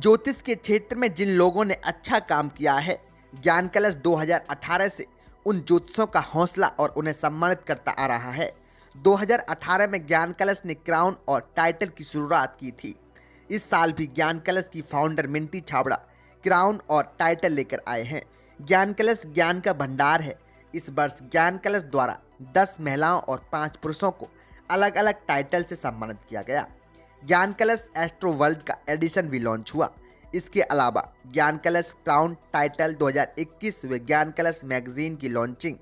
ज्योतिष के क्षेत्र में जिन लोगों ने अच्छा काम किया है, ज्ञान कलश 2018 से उन ज्योतिषों का हौसला और उन्हें सम्मानित करता आ रहा है। 2018 में ज्ञान कलश ने क्राउन और टाइटल की शुरुआत की थी। इस साल भी ज्ञान कलश की फाउंडर मिंटी छाबड़ा क्राउन और टाइटल लेकर आए हैं। ज्ञान कलश ज्ञान का भंडार है। इस वर्ष ज्ञान कलश द्वारा 10 महिलाओं और 5 पुरुषों को अलग अलग टाइटल से सम्मानित किया गया। ज्ञान कलश एस्ट्रो वर्ल्ड का एडिशन भी लॉन्च हुआ। इसके अलावा ज्ञान कलश क्राउन टाइटल 2021 व ज्ञान कलश मैगजीन की लॉन्चिंग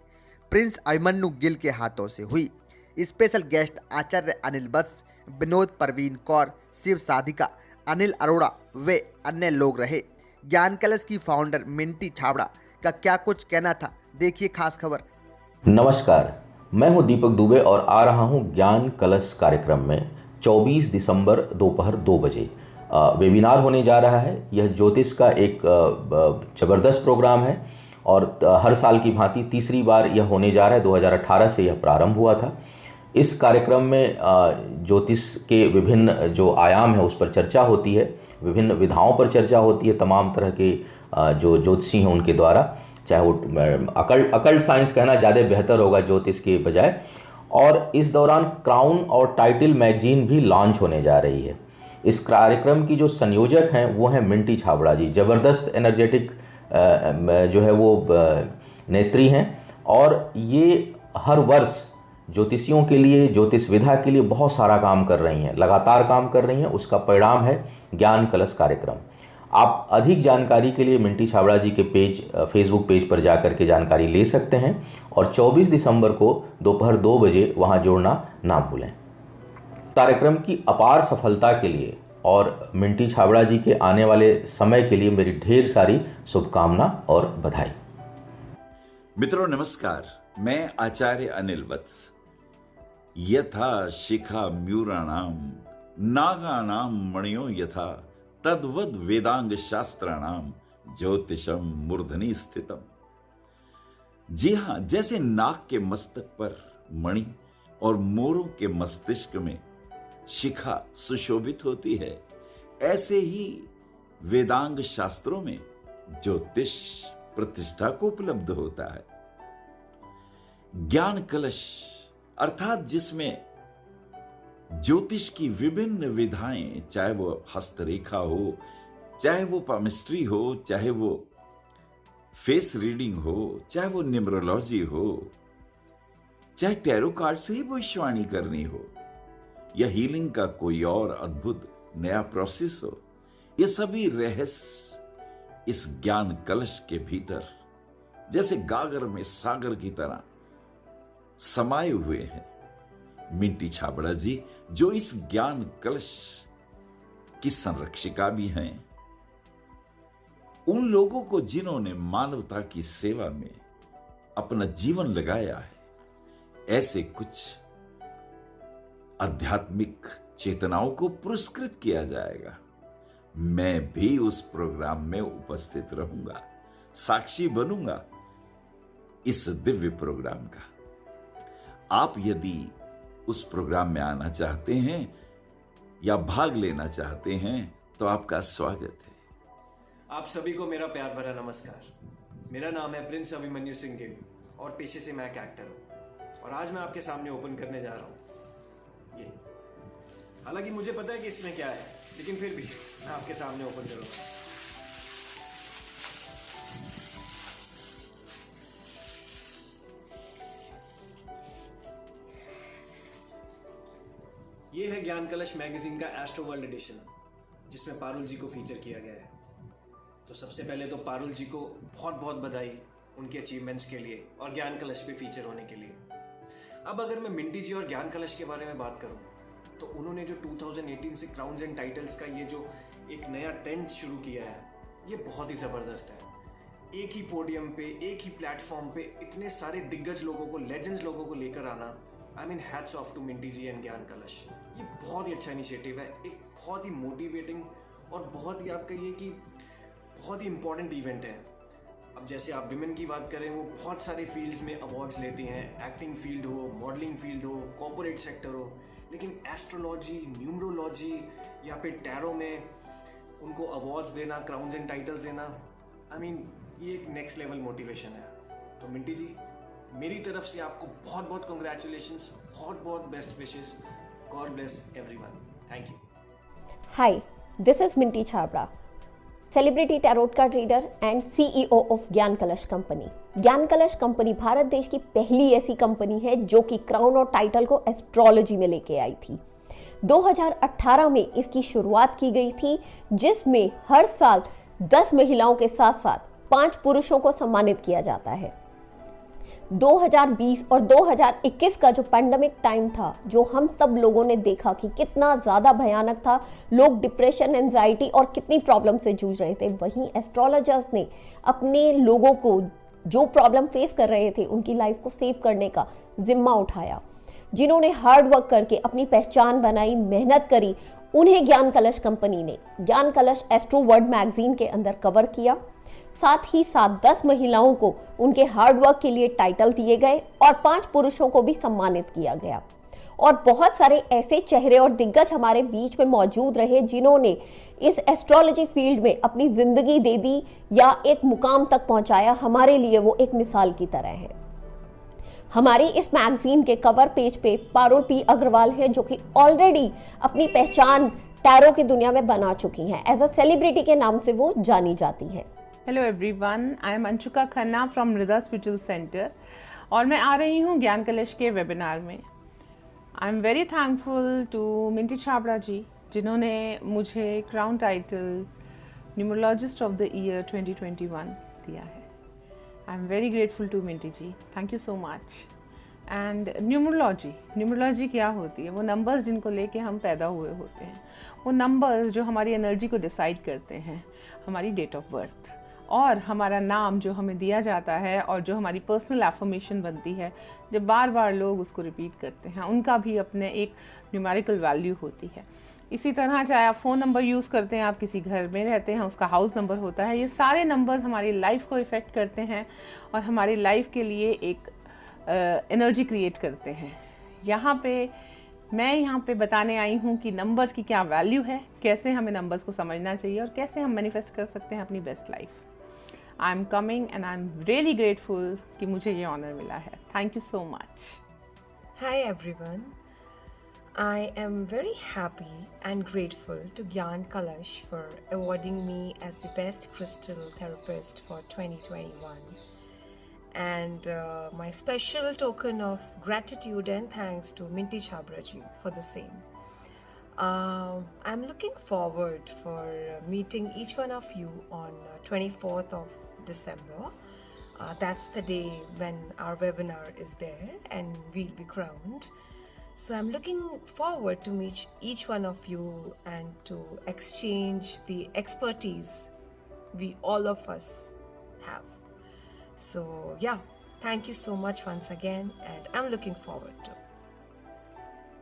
प्रिंस अभिमन्यु गिल के हाथों से हुई। स्पेशल गेस्ट आचार्य अनिल वत्स, विनोद परवीन कौर, शिव साधिका, अनिल अरोड़ा व अन्य लोग रहे। ज्ञान कलश की फाउंडर मिंटी छाबड़ा का क्या कुछ कहना था, देखिए खास खबर। नमस्कार, मैं हूं दीपक दुबे और आ रहा हूं ज्ञान कलश कार्यक्रम में 24 दिसंबर दोपहर 2 बजे वेबिनार होने जा रहा है। यह ज्योतिष का एक ज़बरदस्त प्रोग्राम है और हर साल की भांति तीसरी बार यह होने जा रहा है। 2018 से यह प्रारंभ हुआ था। इस कार्यक्रम में ज्योतिष के विभिन्न जो आयाम है उस पर चर्चा होती है, विभिन्न विधाओं पर चर्चा होती है। तमाम तरह के जो ज्योतिषी हैं उनके द्वारा, चाहे वो अकल्ट साइंस कहना ज़्यादा बेहतर होगा ज्योतिष के बजाय। और इस दौरान क्राउन और टाइटल मैगजीन भी लॉन्च होने जा रही है। इस कार्यक्रम की जो संयोजक हैं वो हैं मिंटी छाबड़ा जी। ज़बरदस्त एनर्जेटिक जो है वो नेत्री हैं और ये हर वर्ष ज्योतिषियों के लिए, ज्योतिष विधा के लिए बहुत सारा काम कर रही हैं, लगातार काम कर रही हैं। उसका परिणाम है ज्ञान कलश कार्यक्रम। आप अधिक जानकारी के लिए मिंटी छाबड़ा जी के फेसबुक पेज पर जाकर के जानकारी ले सकते हैं और 24 दिसंबर को दोपहर 2 बजे वहां जुड़ना ना भूलें। कार्यक्रम की अपार सफलता के लिए और मिंटी छाबड़ा जी के आने वाले समय के लिए मेरी ढेर सारी शुभकामना और बधाई। मित्रों नमस्कार, मैं आचार्य अनिल वत्स। यथा शिखा म्यूराणाम नागानाम मणियो यथा तद्वद वेदांग शास्त्राणाम ज्योतिषम मूर्धनि स्थितम। जी हां, जैसे नाग के मस्तक पर मणि और मोरों के मस्तिष्क में शिखा सुशोभित होती है, ऐसे ही वेदांग शास्त्रों में ज्योतिष प्रतिष्ठा को उपलब्ध होता है। ज्ञान कलश अर्थात जिसमें ज्योतिष की विभिन्न विधाएं, चाहे वो हस्तरेखा हो, चाहे वो पामिस्ट्री हो, चाहे वो फेस रीडिंग हो, चाहे वो न्यूमरोलॉजी हो, चाहे टैरो कार्ड से ही भविष्यवाणी करनी हो, या हीलिंग का कोई और अद्भुत नया प्रोसेस हो, ये सभी रहस्य इस ज्ञान कलश के भीतर जैसे गागर में सागर की तरह समाये हुए हैं। मिंटी छाबड़ा जी, जो इस ज्ञान कलश की संरक्षिका भी हैं, उन लोगों को जिन्होंने मानवता की सेवा में अपना जीवन लगाया है, ऐसे कुछ आध्यात्मिक चेतनाओं को पुरस्कृत किया जाएगा। मैं भी उस प्रोग्राम में उपस्थित रहूंगा, साक्षी बनूंगा इस दिव्य प्रोग्राम का। आप यदि उस प्रोग्राम में आना चाहते हैं या भाग लेना चाहते हैं तो आपका स्वागत है। आप सभी को मेरा प्यार भरा नमस्कार। मेरा नाम है प्रिंस अभिमन्यु सिंह गिल और पेशे से मैं एक एक्टर हूँ और आज मैं आपके सामने ओपन करने जा रहा हूँ ये। हालांकि मुझे पता है कि इसमें क्या है, लेकिन फिर भी मैं आपके सामने ओपन करूँगा। ये है ज्ञान कलश मैगजीन का एस्ट्रो वर्ल्ड एडिशन, जिसमें पारुल जी को फीचर किया गया है। तो सबसे पहले तो पारुल जी को बहुत बहुत बधाई उनके अचीवमेंट्स के लिए और ज्ञान कलश पे फीचर होने के लिए। अब अगर मैं मिंटी जी और ज्ञान कलश के बारे में बात करूं, तो उन्होंने जो 2018 से क्राउन्स एंड टाइटल्स का ये जो एक नया ट्रेंड शुरू किया है, ये बहुत ही ज़बरदस्त है। एक ही पोडियम पे, एक ही प्लेटफॉर्म पे इतने सारे दिग्गज लोगों को, लेजेंड्स लोगों को लेकर आना, I mean hats off to Minty ji and Gyan Kalash. ये बहुत ही अच्छा इनिशिएटिव है, एक बहुत ही मोटिवेटिंग और बहुत ही आप कहिए कि बहुत ही इंपॉर्टेंट इवेंट है। अब जैसे आप विमेन की बात करें, वो बहुत सारे फील्ड्स में अवार्ड्स लेती हैं, एक्टिंग फील्ड हो, मॉडलिंग फील्ड हो, कॉर्पोरेट सेक्टर हो, लेकिन एस्ट्रोलॉजी, न्यूमरोलॉजी या फिर टैरो में उनको अवार्ड्स देना, क्राउन्स एंड टाइटल्स देना, आई मीन ये एक नेक्स्ट लेवल मोटिवेशन है। तो मिंटी जी, मेरी तरफ से आपको बहुत बहुत कॉन्ग्रेचुलेशंस, बहुत बहुत best wishes. God bless everyone. Thank you. Hi, this is Minty Chhabra, celebrity tarot card reader and CEO of ज्ञान कलश कंपनी। ज्ञान कलश कंपनी भारत देश की पहली ऐसी कंपनी है जो कि क्राउन और टाइटल को एस्ट्रोलॉजी में लेके आई थी। 2018 में इसकी शुरुआत की गई थी, जिसमें हर साल 10 महिलाओं के साथ साथ 5 पुरुषों को सम्मानित किया जाता है। 2020 और 2021 का जो पैंडेमिक टाइम था, जो हम सब लोगों ने देखा कि कितना ज़्यादा भयानक था, लोग डिप्रेशन, एंजाइटी और कितनी प्रॉब्लम से जूझ रहे थे, वहीं एस्ट्रोलॉजर्स ने अपने लोगों को जो प्रॉब्लम फेस कर रहे थे उनकी लाइफ को सेव करने का जिम्मा उठाया। जिन्होंने हार्ड वर्क करके अपनी पहचान बनाई, मेहनत करी, उन्हें ज्ञान कलश कंपनी ने ज्ञान कलश एस्ट्रो वर्ल्ड मैगजीन के अंदर कवर किया। साथ ही साथ 10 महिलाओं को उनके हार्डवर्क के लिए टाइटल दिए गए और 5 पुरुषों को भी सम्मानित किया गया। और बहुत सारे ऐसे चेहरे और दिग्गज हमारे बीच में मौजूद रहे जिन्होंने इस एस्ट्रोलॉजी फील्ड में अपनी जिंदगी दे दी या एक मुकाम तक पहुंचाया। हमारे लिए वो एक मिसाल की तरह है। हमारी इस मैगजीन के कवर पेज पे पारुल पी अग्रवाल है, जो कि ऑलरेडी अपनी पहचान टैरो की दुनिया में बना चुकी हैं। एज अ सेलिब्रिटी के नाम से वो जानी जाती है। Hello everyone, I am Anshuka Khanna from मृदा स्पिरिचुअल सेंटर और मैं आ रही हूँ ज्ञान कलश के वेबिनार में। I am very thankful to Minty Chhabra ji, जिन्होंने मुझे crown title numerologist of the year 2021 दिया है। I am very grateful to Minty ji, thank you so much. And numerology क्या होती है? वो नंबर्स जिनको लेके हम पैदा हुए होते हैं, वो नंबर्स जो हमारी एनर्जी को डिसाइड करते हैं, हमारी डेट ऑफ बर्थ और हमारा नाम जो हमें दिया जाता है और जो हमारी पर्सनल एफर्मेशन बनती है, जब बार बार लोग उसको रिपीट करते हैं, उनका भी अपने एक न्यूमेरिकल वैल्यू होती है। इसी तरह चाहे आप फ़ोन नंबर यूज़ करते हैं, आप किसी घर में रहते हैं, उसका हाउस नंबर होता है, ये सारे नंबर्स हमारी लाइफ को इफ़ेक्ट करते हैं और हमारी लाइफ के लिए एक एनर्जी क्रिएट करते हैं। मैं यहाँ पे बताने आई हूँ कि नंबर्स की क्या वैल्यू है, कैसे हमें नंबर्स को समझना चाहिए और कैसे हम मैनिफेस्ट कर सकते हैं अपनी best life. I am coming and I am really grateful कि मुझे ये ऑनर मिला है। Thank you so much. Hi everyone. I am very happy and grateful to Gyan Kalash for awarding me as the best crystal therapist for 2021. And my special token of gratitude and thanks to Minty Chhabra ji for the same. I'm looking forward for meeting each one of you on 24th of December. That's the day when our webinar is there and we'll be crowned. So I'm looking forward to meet each one of you and to exchange the expertise we all of us have. So yeah, thank you so much once again and I'm looking forward to.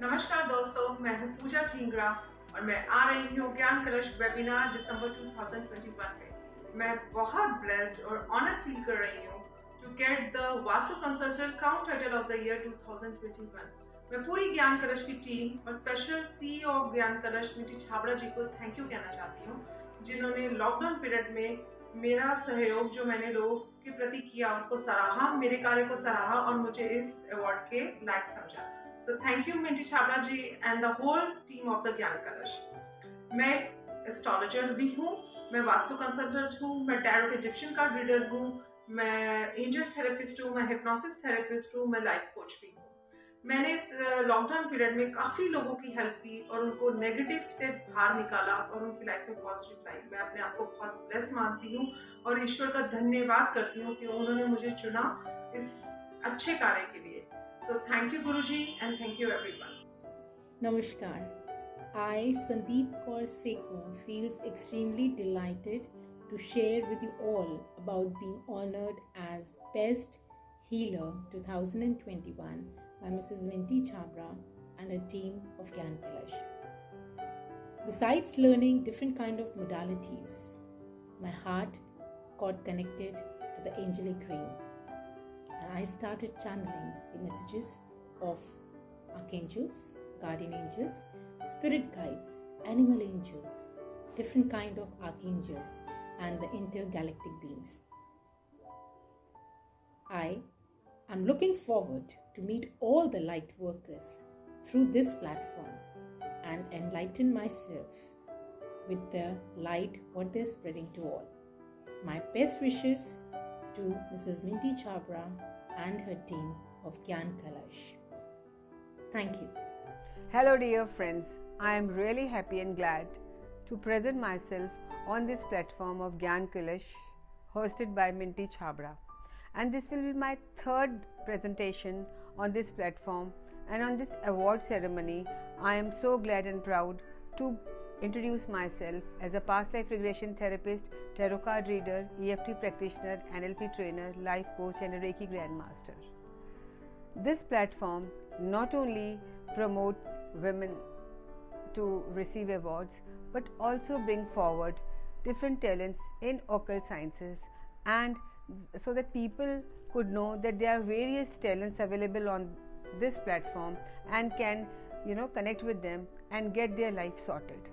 नमस्कार दोस्तों, मैं हूँ पूजा ठींगरा और मैं आ रही हूँ ज्ञान कलश वेबिनार दिसंबर 2021 में। मैं बहुत ब्लेस्ड और ऑनर्ड फील कर रही हूँ to get the vastu consultant crown title of the year 2021। मैं पूरी ज्ञान कलश की टीम और स्पेशल CEO ऑफ ज्ञान कलश मिंटी छाबड़ा जी को थैंक यू कहना चाहती हूँ, जिन्होंने लॉकडाउन पीरियड में मेरा सहयोग जो मैंने लोगों के प्रति किया उसको सराहा, मेरे कार्य को सराहा और मुझे इस अवार्ड के लायक समझा। So thank you Minty Chhabra ji and the whole team of the Gyan Kalash. मैं एस्ट्रोलॉजर भी हूँ, मैं वास्तु कंसल्टेंट हूँ, मैं टैरो इजिप्शियन कार्ड रीडर हूँ, मैं एंजल थेरेपिस्ट हूँ, मैं हिप्नोसिस थेरेपिस्ट हूँ, मैं लाइफ कोच भी हूँ। मैंने इस लॉकडाउन पीरियड में काफ़ी लोगों की हेल्प की और उनको नेगेटिव से बाहर निकाला और उनकी लाइफ में पॉजिटिव लाई। मैं अपने आप को बहुत ब्लेस मानती हूँ और ईश्वर का धन्यवाद करती हूँ कि उन्होंने मुझे चुना इस अच्छे कार्य के लिए। सो thank you Guruji and thank you everyone. Namaskar. I, Sandeep Kaur Seko, feels extremely delighted to share with you all about being honored as Best Healer 2021 by Mrs. Minty Chhabra and a team of Gyan Kalash. Besides learning different kind of modalities, my heart got connected to the angelic realm and I started channeling the messages of archangels, guardian angels, spirit guides, animal angels, different kind of archangels, and the intergalactic beings. I am looking forward to meet all the light workers through this platform and enlighten myself with the light what they're spreading to all. My best wishes to Mrs. Minty Chabra and her team of Gyan Kalash. Thank you. Hello dear friends, I am really happy and glad to present myself on this platform of Gyan Kalash hosted by Minty Chabra. And this will be my third presentation on this platform, and on this award ceremony I am so glad and proud to introduce myself as a past life regression therapist, tarot card reader, EFT practitioner, NLP trainer, life coach and a Reiki grandmaster. This platform not only promotes women to receive awards but also bring forward different talents in occult sciences, and so that people could know that there are various talents available on this platform and can connect with them and get their life sorted.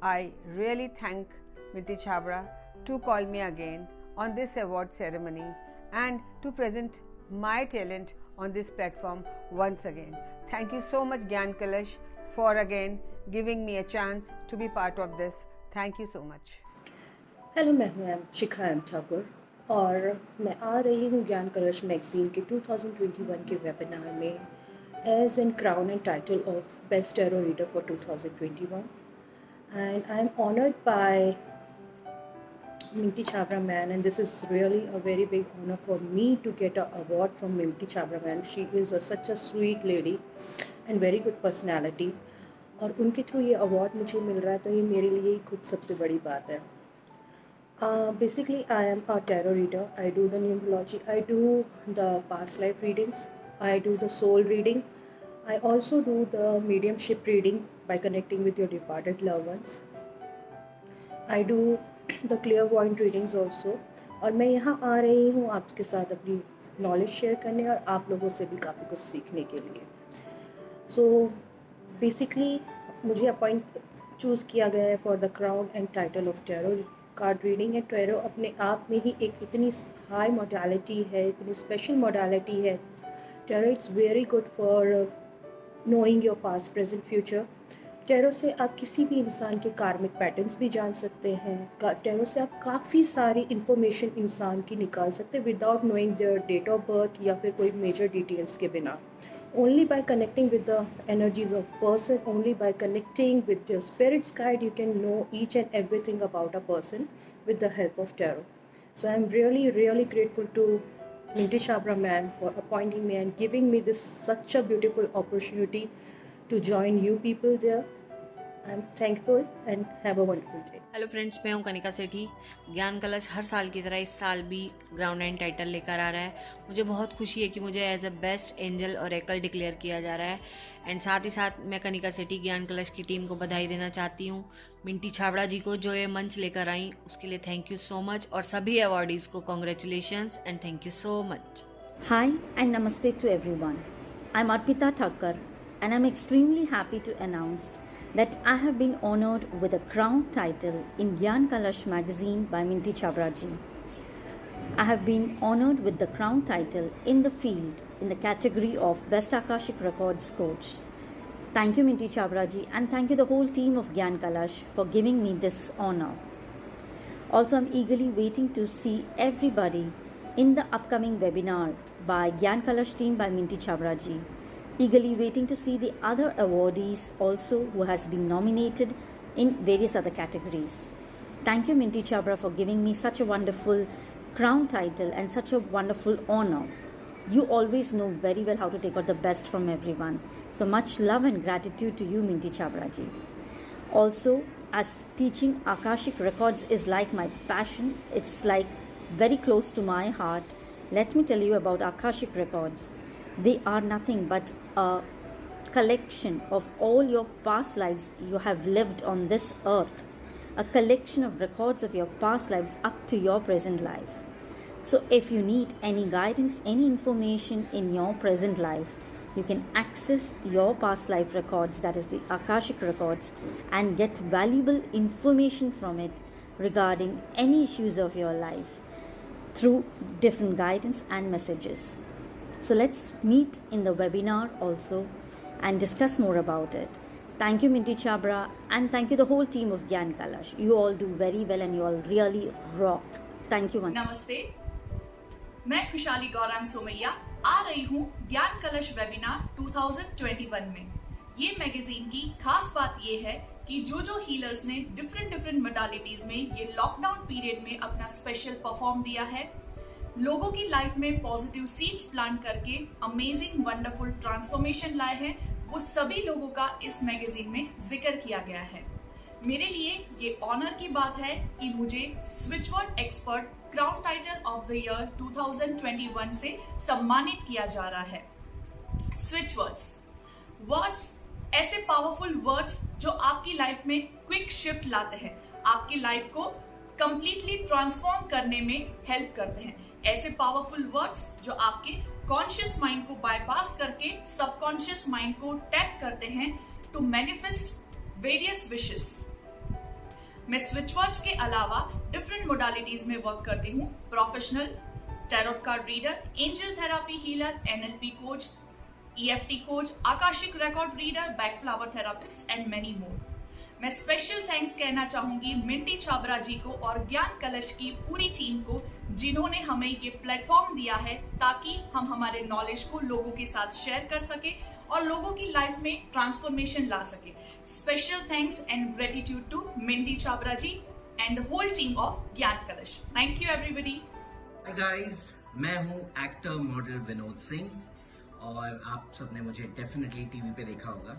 I really thank Minty Chabra to call me again on this award ceremony and to present my talent on this platform once again. Thank you so much Gyan Kalash for again giving me a chance to be part of this. Thank you so much. Hello, मैं हूँ शिखा M Thakur और मैं आ रही हूँ ज्ञान कलश magazine के 2021 के वेबिनार में as an crown and title of best tarot reader for 2021, and I am honored by Minty Chabra Man, and this is really a very big honor for me to get an award from Minty Chabra Man. She is such a sweet lady and very good personality, और उनके through ये award मुझे मिल रहा है तो ये मेरे लिए खुद सबसे बड़ी बात है. Basically, I am a tarot reader. I do the numerology, I do the past life readings, I do the soul reading, I also do the mediumship reading by connecting with your departed loved ones. I do the clairvoyant readings also. और मैं यहाँ आ रही हूँ आपके साथ अपनी knowledge share करने और आप लोगों से भी काफ़ी कुछ सीखने के लिए. सो बेसिकली मुझे अपॉइंट चूज़ किया गया है for the crown and title of tarot card reading. And tarot अपने आप में ही एक इतनी हाई मोडालिटी है, इतनी स्पेशल मोडालिटी है. Tarot it's very good for knowing your past present future. Tarot से आप किसी भी इंसान के कार्मिक पैटर्न्स भी जान सकते हैं. टैरो से आप काफ़ी सारी इन्फॉर्मेशन इंसान की निकाल सकते हैं without knowing their date of birth या फिर कोई मेजर डिटेल्स के बिना. Only by connecting with the energies of person, only by connecting with your spirit's guide, you can know each and everything about a person with the help of tarot. So I'm really, really grateful to Minty Chabra Man for appointing me and giving me this such a beautiful opportunity to join you people there. I'm thankful and have a wonderful day. Hello friends, मैं हूं कनिका सेठी. ज्ञान कलश हर साल की तरह इस साल भी ग्राउंड एंड टाइटल लेकर आ रहा है. मुझे बहुत खुशी है कि मुझे एज अ बेस्ट एंजल और एकल डिक्लेयर किया जा रहा है. एंड साथ ही साथ मैं कनिका सेठी ज्ञान कलश की टीम को बधाई देना चाहती हूं. मिंटी छाबड़ा जी को जो ये मंच लेकर आई उसके लिए थैंक यू सो मच, और सभी अवार्डीज को congratulations and thank you so much. Hi and namaste to everyone. I'm Arpita Thakkar and I'm extremely happy to announce that I have been honored with a crown title in Gyan Kalash magazine by Minty Chabra ji. I have been honored with the crown title in the field in the category of Best Akashic Records Coach. Thank you Minty Chabra ji, and thank you the whole team of Gyan Kalash for giving me this honor. Also, I'm eagerly waiting to see everybody in the upcoming webinar by Gyan Kalash team by Minty Chabra ji. Eagerly waiting to see the other awardees also who has been nominated in various other categories. Thank you Minty Chabra for giving me such a wonderful crown title and such a wonderful honor. You always know very well how to take out the best from everyone. So much love and gratitude to you Minty Chabra ji. Also, as teaching Akashic Records is like my passion, it's like very close to my heart. Let me tell you about Akashic Records. They are nothing but a collection of all your past lives you have lived on this earth, a collection of records of your past lives up to your present life. So if you need any guidance, any information in your present life, you can access your past life records, that is the Akashic records, and get valuable information from it regarding any issues of your life through different guidance and messages. So let's meet in the webinar also and discuss more about it. Thank you Minty Chabra, and thank you the whole team of Gyan Kalash. You all do very well and you all really rock. Thank you. नमस्ते, मैं खुशहाली गौरांग सोमैया आ रही हूँ ज्ञान कलश webinar 2021 में। ये magazine की खास बात ये है कि जो हीलर्स ने डिफरेंट मोडालिटीज में ये लॉकडाउन पीरियड में अपना स्पेशल परफॉर्म दिया है, लोगों की लाइफ में पॉजिटिव सीड्स प्लांट करके अमेजिंग वंडरफुल ट्रांसफॉर्मेशन लाए हैं, वो सभी लोगों का इस मैगजीन में जिक्र किया गया है। मेरे लिए ये ऑनर की बात है कि मुझे switch word expert crown title of the year 2021 से सम्मानित किया जा रहा है। वर्ड्स ऐसे पावरफुल वर्ड्स जो आपकी लाइफ में क्विक शिफ्ट लाते हैं, आपकी लाइफ को कंप्लीटली ट्रांसफॉर्म करने में हेल्प करते हैं। ऐसे पावरफुल वर्ड्स जो आपके कॉन्शियस माइंड को बाईपास करके सबकॉन्शियस माइंड को टैप करते हैं टू मैनिफेस्ट वेरियस विशेस। मैं स्विच वर्ड्स के अलावा डिफरेंट मोडालिटीज में वर्क करती हूँ। Professional tarot card reader, angel therapy healer, NLP coach, EFT coach, Akashic record reader, back flower therapist and many more. मैं स्पेशल थैंक्स कहना चाहूंगी Minty Chhabra जी को और ज्ञान कलश की पूरी टीम को, जिन्होंने हमें ये प्लेटफॉर्म दिया है ताकि हम हमारे नॉलेज को लोगों के साथ शेयर कर सके और लोगों की लाइफ में ट्रांसफॉर्मेशन ला सके। Special thanks and gratitude to Minty Chhabra ji and the whole team of Gyan Kalash. Thank you everybody. Hi guys, मैं हूँ एक्टर मॉडल विनोद सिंह और आप सबने मुझे डेफिनेटली टीवी पे देखा होगा।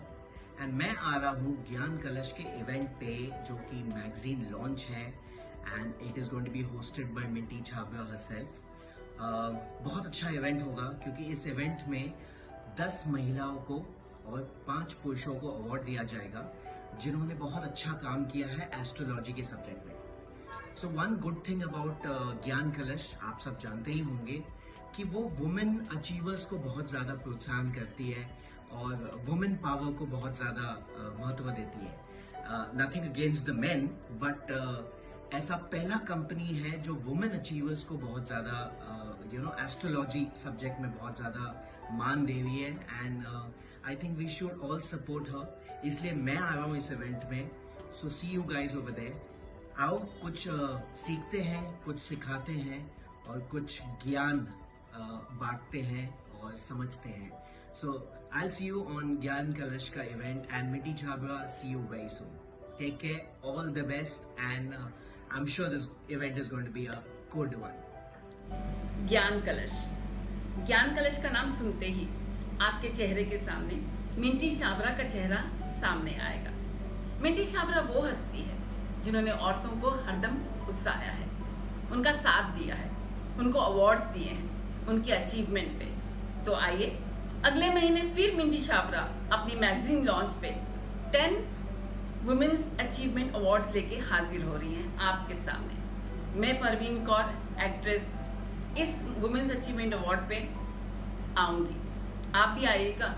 एंड मैं आ रहा हूँ ज्ञान कलश के इवेंट पे जो कि मैगजीन लॉन्च है and it is going to be hosted by Minty Chhabra herself. बहुत अच्छा इवेंट होगा क्योंकि इस इवेंट में 10 महिलाओं को और 5 पुरुषों को अवार्ड दिया जाएगा जिन्होंने बहुत अच्छा काम किया है एस्ट्रोलॉजी के सब्जेक्ट में। So one good thing about ज्ञान कलश, आप सब जानते ही होंगे कि वो वुमेन अचीवर्स को बहुत ज़्यादा प्रोत्साहन करती है और वुमेन पावर को बहुत ज़्यादा महत्व देती है। Nothing against the main, but ऐसा पहला कंपनी है जो वुमेन अचीवर्स को बहुत ज़्यादा एस्ट्रोलॉजी सब्जेक्ट में बहुत ज़्यादा मान दे रही है and I think we should all support her. इसलिए मैं आ रहा हूँ इस इवेंट में। So see you guys over there. आओ कुछ सीखते हैं, कुछ सिखाते हैं और कुछ ज्ञान बांटते हैं और समझते हैं। सो I'll see you on Gyan Kalash ka event and Minty Chabra, see you very soon. Take care, all the best and I'm sure this event is going to be a good one. ज्ञान कलश का नाम सुनते ही आपके चेहरे के सामने Minty Chhabra का चेहरा सामने आएगा। मिंटी छाबरा वो हस्ती है जिन्होंने औरतों को हरदम उत्साहिया है, उनका साथ दिया है, उनको अवार्ड्स दिए हैं उनकी अचीवमेंट पे। तो आइए अगले महीने फिर मिंटी छाबरा अपनी मैगजीन लॉन्च पे 10 वुमेन्स अचीवमेंट अवार्ड्स लेके हाजिर हो रही हैं आपके सामने। मैं परवीन कौर एक्ट्रेस इस वुमेन्स अचीवमेंट अवार्ड पे आऊंगी, आप भी आइएगा,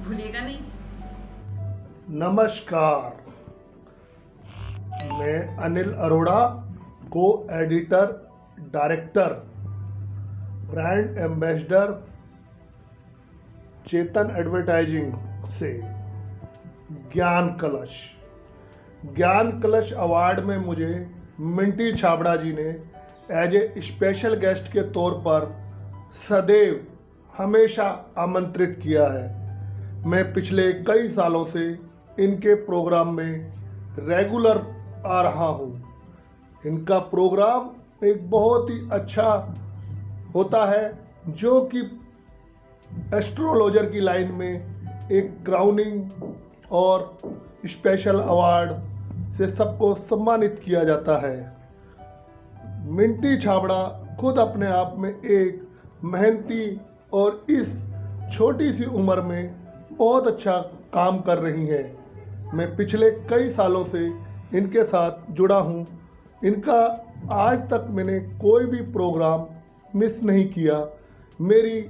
भूलिएगा नहीं। नमस्कार, मैं अनिल अरोड़ा, को एडिटर, डायरेक्टर, ब्रांड एम्बेसडर चेतन एडवर्टाइजिंग से ज्ञान कलश अवार्ड में मुझे मिंटी छाबड़ा जी ने एज ए स्पेशल गेस्ट के तौर पर सदैव हमेशा आमंत्रित किया है। मैं पिछले कई सालों से इनके प्रोग्राम में रेगुलर आ रहा हूँ। इनका प्रोग्राम एक बहुत ही अच्छा होता है जो कि एस्ट्रोलॉजर की लाइन में एक क्राउनिंग और स्पेशल अवार्ड से सबको सम्मानित किया जाता है। मिंटी छाबड़ा खुद अपने आप में एक मेहनती और इस छोटी सी उम्र में बहुत अच्छा काम कर रही हैं। मैं पिछले कई सालों से इनके साथ जुड़ा हूँ। इनका आज तक मैंने कोई भी प्रोग्राम मिस नहीं किया। मेरी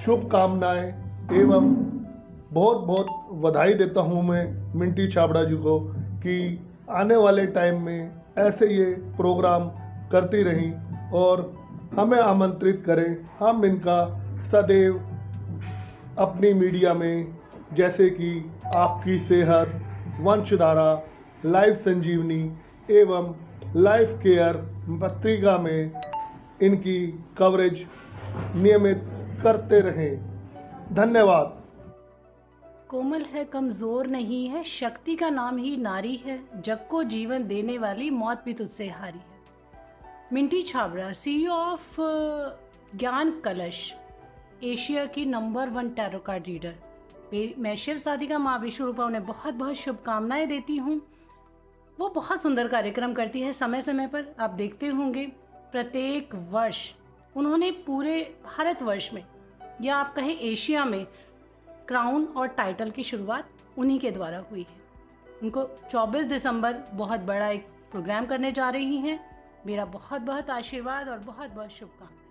शुभकामनाएं एवं बहुत बहुत बधाई देता हूँ मैं मिंटी छाबड़ा जी को कि आने वाले टाइम में ऐसे ये प्रोग्राम करती रहीं और हमें आमंत्रित करें। हम इनका सदैव अपनी मीडिया में, जैसे कि आपकी सेहत, वंशधारा, लाइफ संजीवनी एवं लाइफ केयर पत्रिका में इनकी कवरेज नियमित करते रहें। धन्यवाद। कोमल है, कमज़ोर नहीं है, शक्ति का नाम ही नारी है, जग को जीवन देने वाली मौत भी तुझसे हारी है। Minty Chhabra, CEO of Gyan कलश, एशिया की नंबर 1 टैरो कार्ड रीडर। मैं शिव साधिका माँ विष्णु रूपा उन्हें बहुत बहुत शुभकामनाएं देती हूँ। वो बहुत सुंदर कार्यक्रम करती है समय समय पर, आप देखते होंगे प्रत्येक वर्ष उन्होंने पूरे भारतवर्ष में या आप कहें एशिया में क्राउन और टाइटल की शुरुआत उन्हीं के द्वारा हुई है। उनको 24 दिसंबर बहुत बड़ा एक प्रोग्राम करने जा रही हैं। मेरा बहुत बहुत आशीर्वाद और बहुत बहुत शुभकामनाएं।